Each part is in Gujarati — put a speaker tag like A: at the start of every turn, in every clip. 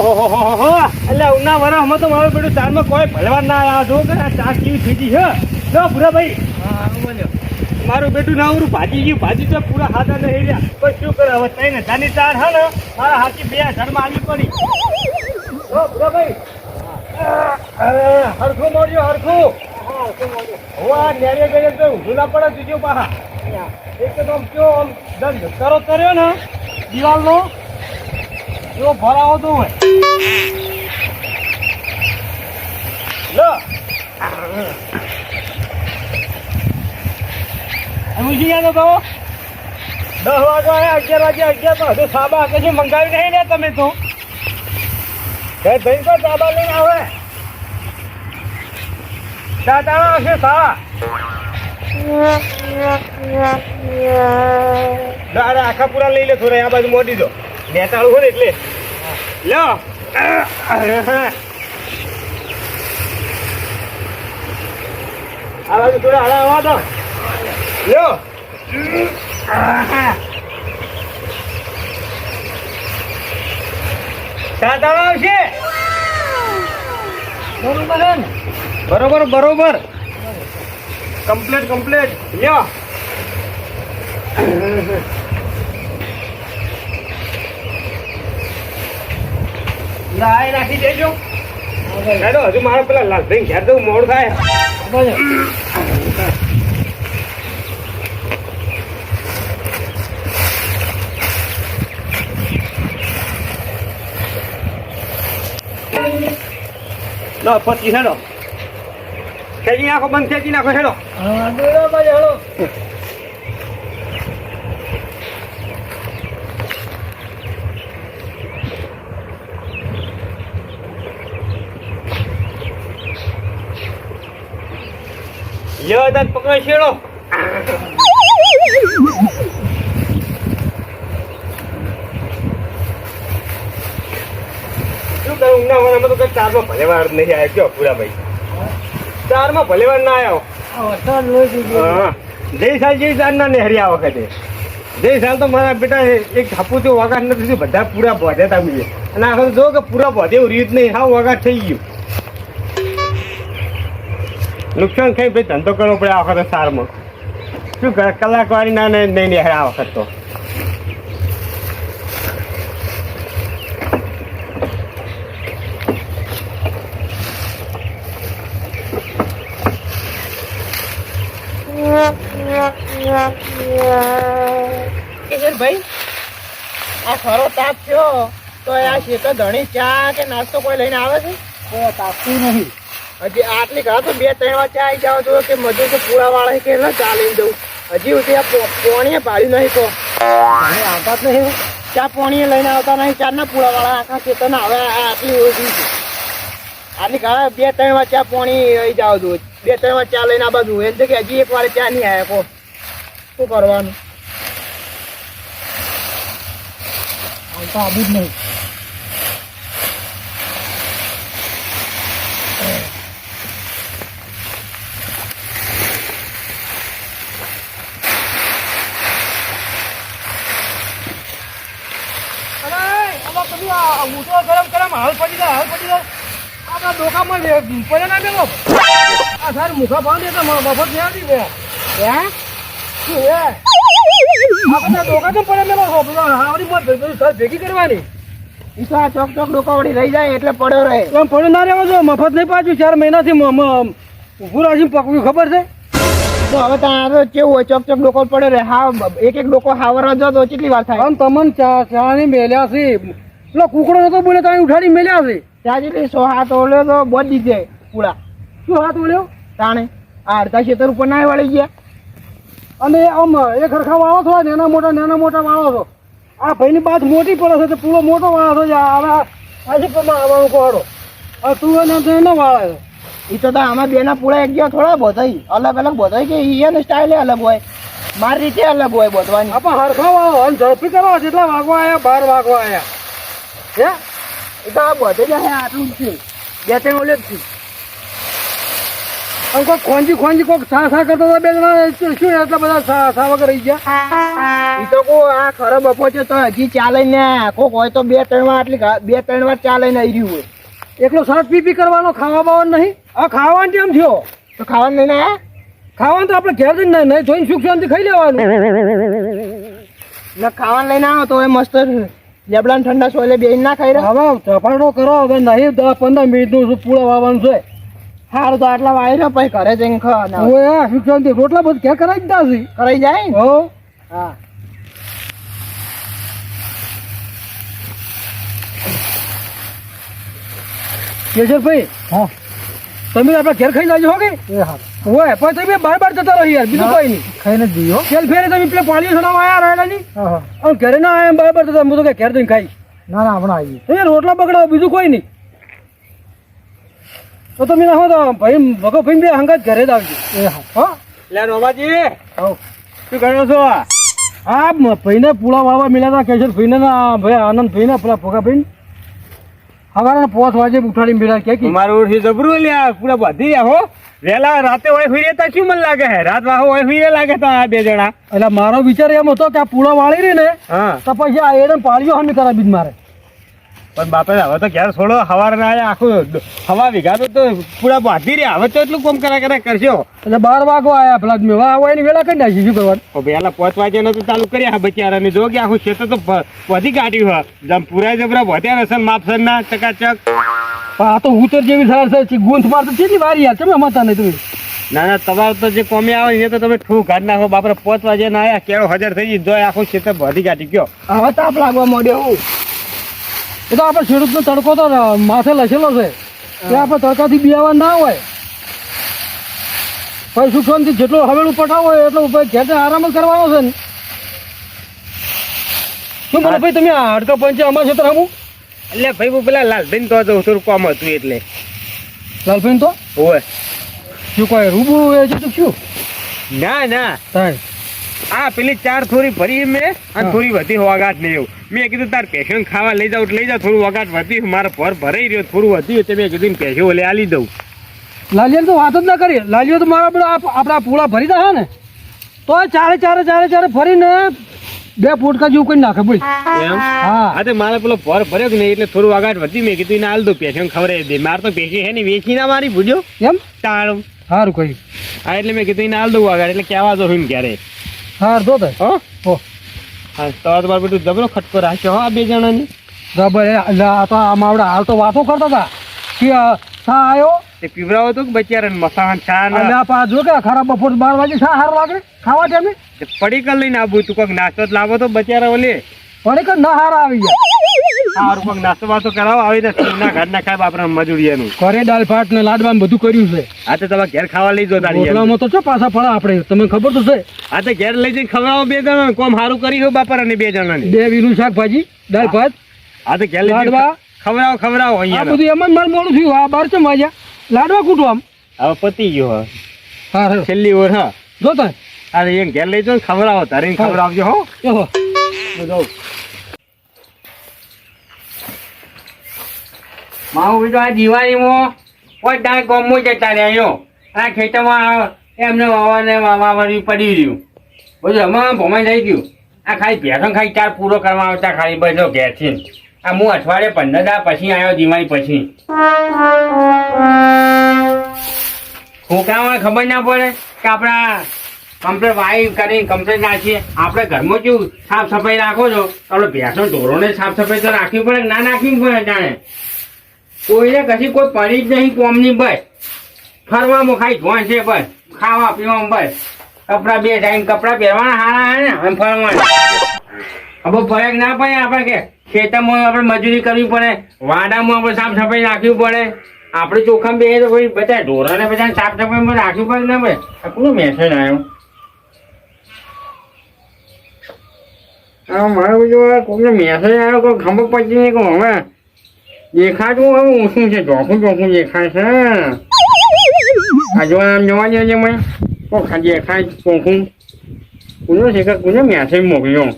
A: ઓહો એટલે ઉના વરામાં તો મારું બેટું ચારમાં કોઈ ભલવાન ના આવ્યા જો કે ચા કેવી થઈ છે જો પૂરા ભાઈ
B: હા બોલ્યો
A: મારું બેટું ના ઉરું ભાજી ગયું ભાજી તો પૂરા હાથા નહીં રહ્યા પણ શું કરે હવે તઈને જાની ચાર હે ને મારા હાથી 2000 માં આવી પડી જો પૂરા ભાઈ હરખું મોડ્યો હરખું હોવા નેરે ગયે તો ઊંધું ના પડે બીજો પાહા એકદમ કયો આમ દંડ કરો કર્યો ને દિવાલનો એવો ભરાવો તો હોય લો હું જી ગયા તો 10 વાગે 11 તો હજુ સાબા કશું મંગાવી નહીં ને તમે તો ભાઈ તો સાબા લઈને આવે દાદા હશે સા અરે આખા પૂરા લઈ લે થોડા આ બાજુ મોડી દો નેતાળું હોય ને એટલે લો આ બાજુ થોડા હળા હવા દો લો દાદા આવશે બરોબર કમ્પ્લીટ લ્યો લાય રાખી દેજો હેડો હજુ મારે પેલા લાલભાઈ ઘેર જવું મોડું થાય લો પછી હેડો ખેંચી નાખો બંધ ખેંચી નાખો હેડો હેડો લ્યો દાદ પકડો છેડો શું કરું ઊંઘના વાળામાં તો કઈ ચારમાં ભલેવાર નહીં આવ્યો કયો પૂરા ભાઈ ચારમાં ભલેવાર ના આવ્યો હા જય સાલ ના નેહરી આ વખતે જય સાલ તો મારા બેટા એક હાપુથી વગાટ નથી બધા પૂરા ભોધ્યા હતા બીજે અને આખો જો કે પૂરા ભોધે એવું રીત નહીં હા વગાટ થઈ ગયું નુકસાન ખાઈ ભાઈ ધંધો કરવો પડે આ વખતે સારમાં શું કરે કલાકવાળી ના નહીં નેહરે આ વખત તો
B: ભાઈ આ ખરો તાપ થયો તો આ શેતો ધણી ચા કે નાસ્તો કોઈ લઈને આવે છે કોઈ તાપતું નહીં હજી આટલી ઘણા તો 2-3 વાર ચા આવી જાવ છો કે મજૂર તો પૂરા વાળા કે ના ચા લઈને જવું હજી સુધી આ પોણીએ પાડ્યું નહીં તો આવતા જ નહીં ચા પોણીએ લઈને આવતા નહીં ચાર ના પૂરા વાળા આખા ખેતર ના હવે આટલી ઓછી છે આટલી ઘણા 2-3 વાર ચા પોણી આવી જાવ છો 2-3 વાર ચા લઈને આ બાજુ એમ છે કે હજી એક વાર ચા નહીં આવ્યા કહો શું કરવાનું આવતા આવું જ નહીં ગરમ હાલ પડી જાય આપણા ડોકામાં પડે ના દેવો આ સાર મુખા ભાવ દે તો મફત નહીં આવતી બે શું હે આપણા ડોકા તો પડે મેલો હાવડી મત ભેગી કરવાની એ તો આ ચોક ડોકાવડી રહી જાય એટલે પડ્યો રહે એમ પડ્યો ના રહેવો જો મફત નહીં પાછું 4 મહિનાથી ઊભું રાખીને પકવ્યું ખબર છે તો હવે તારે કેવું હોય ચોક ડોકો પડ્યો રહે હા એક ડોકો હાવર જો તો કેટલી વાર થાય આમ તમને ચા ની મેલ્યા છે પેલો કુકડો નતો બોલે તો ઉઠાડી મેલ્યા છે ત્યાં જેટલી 100 હાથ ઓળ્યો તો બોજ દીધે પૂરા શું હાથ ઓળ્યો તાણે આ અડધા ખેતર ઉપર ના વાળી ગયા અને આમ એક હરખા વાળો છો નાના મોટા વાળો છો આ ભાઈની બાદ મોટી પડે છે તો પૂરો મોટો વાળો છો હવે આજે પણ આવવાનું કોડો હવે તું એને વાળે એ તો આમાં બેના પૂરા એક ગયા થોડા બોધાઈ અલગ બોધાઈ કે એને સ્ટાઇલ અલગ હોય મારી રીતે અલગ હોય બોધવાની આપણે હરખા વાળો ઝડપી કરવા જેટલા વાગવા આવ્યા 12 વાગવા આવ્યા હે એ તો આ બધે જ આટલું જ છે 2-3 ઓલે જ છે અને કોઈ ખોંજી કોઈક સા કરતો હતા 2 જણા શું એટલા બધા સા વગર રહી ગયા ઈ તો કો આ ખરો બપો છે તો હજી ચાલે ને કોક હોય તો 2-3 વાર આટલી 2-3 વાર ચાલે ને આવી રહ્યું હોય એકલો સરસ પી કરવાનો ખાવા બાવાનું નહીં આ ખાવાનું કેમ થયો તો ખાવાનું નહીં ને ખાવાનું તો આપણે ઘેર જઈને નહીં જોઈને સુખ શાંતિ ખાઈ લેવાનું ને ખાવાનું લઈને આવો તો એ મસ્ત લેબડા ઠંડા સોલે બેહીને ના ખાઈ રહ્યા હવે ચપાડો કરો હવે નહીં 10-15 મિનિટનું પૂળા વાવવાનું છે સારું તો આટલા વાય રહ્યો પછી ઘરે જઈને ખાવાના સુખ શાંતિ રોટલા બધું ક્યાં કરાવી જ કરાઈ જાય હો હા કેશરભાઈ હા તમે આપણા ઘેર ખાઈ લાવજો હો કે હોય પણ તમે બાર જતા રહી યાર બીજું કોઈ નહીં ખાઈને જ દીધો ખેલ ફેરે તમે પેલા પાણી છોડાવવા આવ્યા રહેલા નહીં અને ઘરે ના આવ્યા બાર જતા હું તો ઘેર જઈને ખાઈ ના ના હમણાં આવીએ એ રોટલા બગડાવો બીજું કોઈ નહીં તો તમે ના હો તો ભાઈ ભગો ભાઈ બે હંગાત ઘરે જ આવજો એ હા
A: લે રોમાજી
B: હો
A: શું કરો છો
B: આ ભાઈને પૂળા વાળવા મળ્યા હતા કેશર ભાઈને ના ભાઈ આનંદ ભાઈને પેલા ભોગા ભાઈ હવાના 5 વાગે ઉઠાડીને બેઠા કે
A: મારું ઉઠી જબરું લ્યા પૂરા બાંધી રહ્યા હો વેલા રાતે હોય હુઈ રહેતા શું મને લાગે હે રાત વાહો હોય હુઈ લાગે તા આ બે જણા
B: એટલે મારો વિચાર એમ હતો કે આ પૂળા વાળી રહી ને
A: હા
B: તો પછી આ એડમ પાળીઓ હમી કરાવી જ મારે
A: પણ બાપે હવે તો ઘેર છોડો હવાર ના આયા આખું હવા વીઘા તો પૂરા બાંધી રહ્યા હવે તો એટલું કામ કરા કરશો
B: એટલે 12 વાગો આયા પેલા મેં હોય એની વેલા કરી નાખી શું કરવાનું
A: પેલા 5 વાગે તો ચાલુ કર્યા બચારાને જો કે આખું ખેતર તો વધી કાઢ્યું હા જમ પૂરા જબરા વધ્યા રસન માપસર ના ચકાચક
B: આ તો ઉતર જેવી સાર છે ગુંથ માર તો કેટલી વારી યાર તમે મતા નહીં તમે
A: ના ના તમારે તો જે કોમી આવે એ તો તમે ઠૂ કાઢ નાખો બાપરે 5 વાગે ના આયા કેળો હજાર થઈ ગઈ જો આખું ખેતર વધી કાઢી ગયો
B: હવે તાપ લાગવા માંડ્યો એ તો આપણે ખેડૂતનો તડકો તો માથે લસેલો છે કે આપણે તડકાથી બિયાવા ના હોય પછી સુખ શાંતિ જેટલો હવેલું પટાવો હોય એટલો ઘેર આરામ જ કરવાનો છે ને શું બોલો ભાઈ તમે હડકા પંચે અમારા ક્ષેત્ર આવું
A: એટલે ભાઈ હું પેલા લાલભાઈ તો જવું થોડું કોમ હતું એટલે
B: લાલભાઈ તો
A: હોય
B: શું કોઈ રૂબુ એ છે તો શું
A: ના ના
B: થાય
A: આ પેલી 4 થોડી ભરી મેં અને થોડી વધી વગાટ નહીં એવું મેં કીધું તાર પેશન ખાવા લઈ જાવ લઈ જાવ થોડું વગાટ વધી મારો ભર ભરાઈ રહ્યો થોડું વધ્યું તે મેં કીધું પેશો ઓલે આલી દઉં
B: લાલિયા તો વાત જ ના કરીએ લાલિયો તો મારા આપણા પૂળા ભરી દે ને તો ચારે ફરીને 2 ફૂટકા જેવું કરી નાખે બોલ
A: એમ હા તે મારે પેલો ભર ભર્યો કે નહીં એટલે થોડું વગાટ વધી મેં કીધું એને આલ દઉં પેશન ખવડાવી દે મારે તો પેશી હે ને વેચી ના મારી ભૂલ્યો
B: એમ
A: તાણું
B: સારું કહ્યું
A: હા એટલે મેં કીધું એને આલ દઉં વગાડ એટલે કહેવા દો ને ક્યારે
B: હા દો તો
A: હો
B: હો
A: હા તમારે બધું જબરો ખટકો રાખ્યો હા 2 જણાની
B: બરાબર તો આમાં આપણે હાલ તો વાતો કરતા હતા કે શા આવ્યો
A: તે પીવરાવો તો કે બચારાને મસાન ચા
B: અને
A: ને
B: આ જો કે ખરા બપોર 12 વાગે શા હાર લાગે ખાવા ટાઈમે
A: પડી કર લઈને આવું તું કોઈક નાસ્તો જ લાવો તો બચારા ઓલે
B: પણ કે ના હાર આવી જાય
A: સારું કોઈક નાસ્તો વાસ્તો કરાવો આવી ને ના ઘાટ ના ખાય બાપરા મજૂરીયાનું
B: ઘરે દાળ ભાત ને લાડવા ને બધું કર્યું છે
A: હા તો તમે ઘેર ખાવા લઈ જો તારી
B: રોટલામાં તો છો પાછા ફળા આપણે તમને ખબર તો છે
A: હા તો ઘેર લઈ જઈને ખવડાવો 2 જણા કોમ સારું કરી હો બાપરા ને 2 જણાની
B: 2 વીનું શાકભાજી દાળ ભાત
A: હા તો ઘેર લઈ જઈને
B: લાડવા
A: ખવડાવો
B: આ
A: અહીંયા
B: બધું એમ જ માર મોડું થયું આ 12 ચમ વાગ્યા લાડવા કૂટું આમ
A: હવે પતી ગયો
B: હા હા
A: છેલ્લી ઓર હા
B: જો તા
A: અરે એમ ઘેર લઈ જાઓ ખવડાવો તારીને ખવડાવજો હો
B: ઓહો
A: મારું બીજું આ દિવાળીમાં કોઈ ડાય ગમો જતા રહ્યો આ ખેતરમાં એમને વાવવાની પડી રહ્યું બધું એમાં ભમાઈ થઈ ગયું આ ખાલી ભેસો ખાઈ 4 પૂરો કરવા આવતા ખાલી બધો ઘેરથી આ હું અઠવાડિયે 15 દા પછી આવ્યો દિવાળી પછી છોકરાઓને ખબર ના પડે કે આપણા કમ્પ્લેટ વાઈ કરીને કમ્પ્લેટ નાખીએ આપણે ઘરમાં કેવું સાફ સફાઈ રાખો છો તો આપણે ભેંસો ઢોરોને સાફ સફાઈ તો રાખવી પડે ના નાખવી પડે જાણે કોઈને કશી કોઈ પડી જ નહીં કોમની બસ ફરવામાં ખાઈ ધોન છે બસ ખાવા પીવામાં બસ કપડાં 2 ટાઈમ કપડાં પહેરવાના હારા હે ને એમ ફરવાના હવે ફરક ના પડે આપણે કે ખેતરમાં આપણે મજૂરી કરવી પડે વાડામાં આપણે સાફ સફાઈ રાખવી પડે આપણે ચોખ્ખા બે તો કોઈ બધા ઢોરાને બધા સાફ સફાઈમાં રાખવી પડે ને ભાઈ આ કોનો મેસેજ આવ્યો હા મારે બીજું કોઈને મેસેજ આવ્યો કોઈ ખબર પડતી નહીં કહું હવે દેખાતું હવે ઊંચું છે ચોખ્ખું દેખાય છે આ જો આમ જોવા જઈએ મેં કોઈ દેખાય ચોખ્ખું કોનો છે કે કોને મેસેજ મોકલ્યો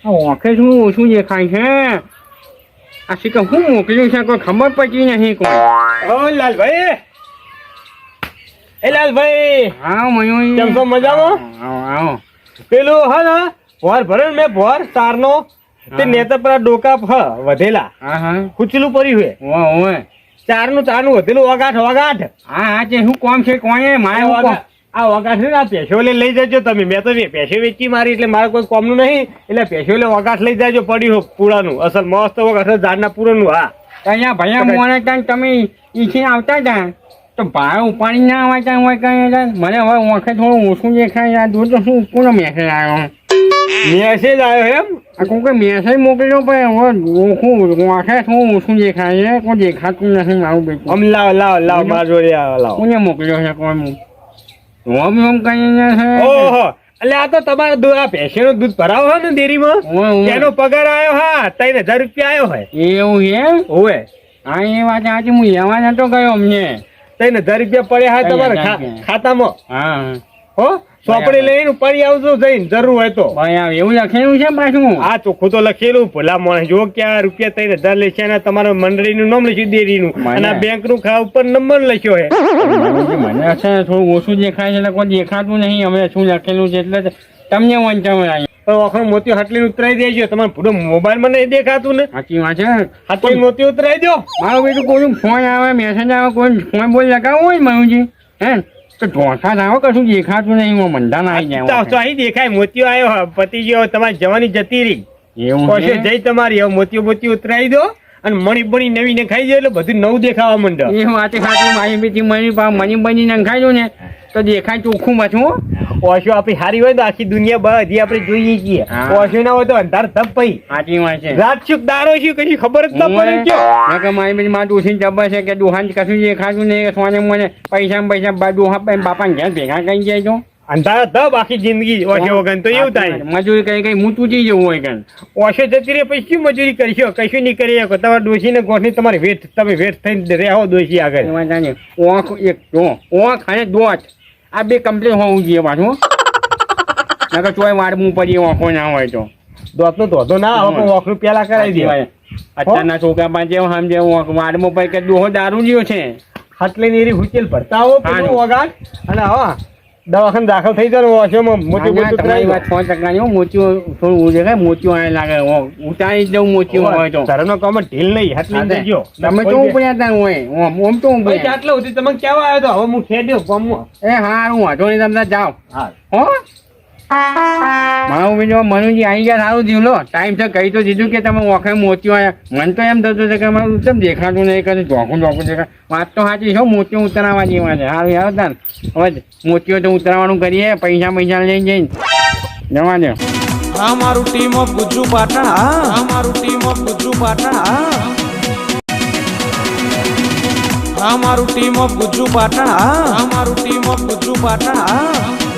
A: આંખે શું ઓછું દેખાય છે
C: આ શી કે હું મોકલ્યું છે કોઈ ખબર પડી નહીં કોઈ.
A: ઓ લાલભાઈ, એ લાલભાઈ,
C: હા મયુર
A: કેમ છો? મજામાં?
C: આવો.
A: પેલું હા ને ભોર ભરે મેં ભોર તારનો તે નેતા પર ડોકા વધેલા
C: હા હા
A: કુચલું પડ્યું હે
C: ઓય
A: ચારનું ચારનું વધેલું વગાઠ વગાઠ
C: હા હા તે શું કોમ છે કોણે મારે હું કોમ
A: આ વગાઠ ને આ પેશો લઈ જજો તમે. મેં તો પેશો વેચી મારી એટલે મારે કોઈ કોમનું નહીં એટલે પેશો વગાઠ લઈ જાજો પડ્યું પૂરાનું અસલ મસ્ત વગાઠ ઝાડના પૂરાનું. હા
C: અહીંયા ભૈયા મોને ત્યાં તમે ઈથી આવતા હતા તો ભાઈ ઉપાડી ના આવવા ત્યાં હોય કઈ મને હવે ઓળખે થોડું ઓછું દેખાય આ દૂધ તો શું કોનો મેસેજ આવ્યો
A: મેસેજ આવ્યો એમ?
C: આ કોઈ મેસેજ મોકલ્યો પણ હવે ઓળખું ઓળખે થોડું ઓછું દેખાય છે કોઈ દેખાતું નથી મારું બેટું.
A: આમ લાવ લાવ લાવ મારા જોડે લાવ.
C: કોને મોકલ્યો છે કોઈ રોમ રોમ કહીને છે
A: ઓહો એટલે આ તો તમારે આ ભેંસનું દૂધ ભરાવો હોય ને ડેરીમાં એનો પગાર આવ્યો. હા 3000 રૂપિયા આવ્યો હોય
C: એવું એમ
A: હોવે.
C: હા એ વાત આજે હું લેવા નતો ગયો અમને
A: 3000 રૂપિયા પડ્યા હોય તમારા ખાતામાં.
C: હા
A: હો ચોપડી લઈને પડી આવજો જઈને જરૂર હોય તો.
C: ભાઈ એવું લખેલું છે પાછું
A: આ ચોખ્ખું તો લખેલું ભલા માણસ જો કે આ રૂપિયા 3000 લેશે અને તમારા મંડળીનું નામ લખ્યું ડેરીનું અને આ બેંકનું ઉપર નંબર લખ્યો હે.
C: મને છે થોડું ઓછું દેખાય છે એટલે કોઈ દેખાતું નહીં અમે શું લખેલું છે એટલે તમને વંચાવ
A: વખણ મોતી હાટલી ઉતરાઈ દેજો. તમારે પૂરો મોબાઈલમાં નહીં દેખાતું ને?
C: સાચી વાત છે.
A: હાટલી મોતી ઉતરાઈ દો.
C: મારું બેટું કોઈ ફોન આવે મેસેજ આવે કોઈ ફોન બોલ લગાવવો હોય મયુજી હે તો ઢોસા લાવો કશું દેખાતું નહીં હું મંડા ના આવી જાય
A: તો અહીં દેખાય મોતીઓ આવ્યો પતિ ગયો તમારી જવાની જતી રહી
C: એવું
A: પછી જઈ તમારી હવે મોતીઓ મોતીઓ ઉતરાઈ દો અને મણી બણી નવી ને ખાઈ જાય એટલે બધું નવું દેખાવા માંડે.
C: એ વાત સાચી મારી બેટી મની બની નખાઈ દો ને તો દેખાય ચોખ્ખું પાછું.
A: ઓશો આપણી હારી હોય તો આખી દુનિયા બધી આપણે જોઈએ છીએ. ઓશો ના હોય તો અંધાર ધપ પઈ.
C: સાચી વાત છે.
A: રાત શું દારો શું કઈ ખબર જ ન પડે.
C: મારી બેટી માં ડોસી જબર છે કે દુહાન કશું દેખાતું નહીં સોને મને પૈસા દુહા બાપા ઘેર ભેગા કરી જાય તો
A: અંધારા ધપ આખી જિંદગી ઓશો વગર તો એવું થાય.
C: મજૂરી કઈ હું તૂટી જવું હોય કે
A: ઓશો જતી રહે પછી શું મજૂરી કરશો? કશું નહીં કરી શકો. તમારા ડોસી ને ગોઠની તમારી વેઠ તમે વેઠ થઈને રહો ડોસી આગળ.
C: ઓંખ એક ઓંખ અને દોટ આ બે કમ્પ્લીટ હોવું જોઈએ પાછું. નકર ચોય વાડવું પડી ઓંખો ના હોય તો
A: દોતનો ધોધો ના આવે પણ ઓખનું પેલા કરાવી દે.
C: અત્યારના છોકરા પાસે સમજે વાડમાં પડી કે દોહો દારૂ જ્યો છે
A: હાટલી નીરી હુચેલ ભરતા આવો પેલું વગાડ અને હા દવાખાને દાખલ થઈ જાય ઓશોમાં મોટી મોટી
C: તમારી વાત 100% મોતિયો થોડું દેખાય મોતિયો આ લાગે ઉતારી દઉં મોતિયો હોય તો
A: ધરમનો કામ ઢીલ નહીં હાટલી દેજો.
C: તમે તો ઉપડ્યા હતા હોય ઓમ તો ઉપડ્યા
A: આટલો સુધી તમે કેવા આવ્યો તો હવે હું ખેડ્યો ગામમાં.
C: એ હારું વાંધો નહીં તમે જાઓ
A: હા
C: હો મારું બીજો મનુજી આવી ગયા સારું થયું લો ટાઈમ છે કહી તો દીધું કે તમે ઓખે મોતિયો આવ્યા મને તો એમ થતું છે કે મારું કેમ દેખાતું નહીં કશું ચોખ્ખું દેખાય. વાત તો સાચી છે મોતિયો ઉતરાવા જેવા છે સારું યાર તાર હવે મોતિયો તો ઉતરાવાનું કરીએ પૈસા લઈ જઈને જવા દો.
D: આ મારું ટીમ ઓફ ગુજ્જુ પાટણ આ મારું ટીમ ઓફ ગુજ્જુ પાટણ આ મારું ટીમ ઓફ ગુજ્જુ પાટણ આ મારું ટીમ ઓફ ગુજ્જુ પાટણ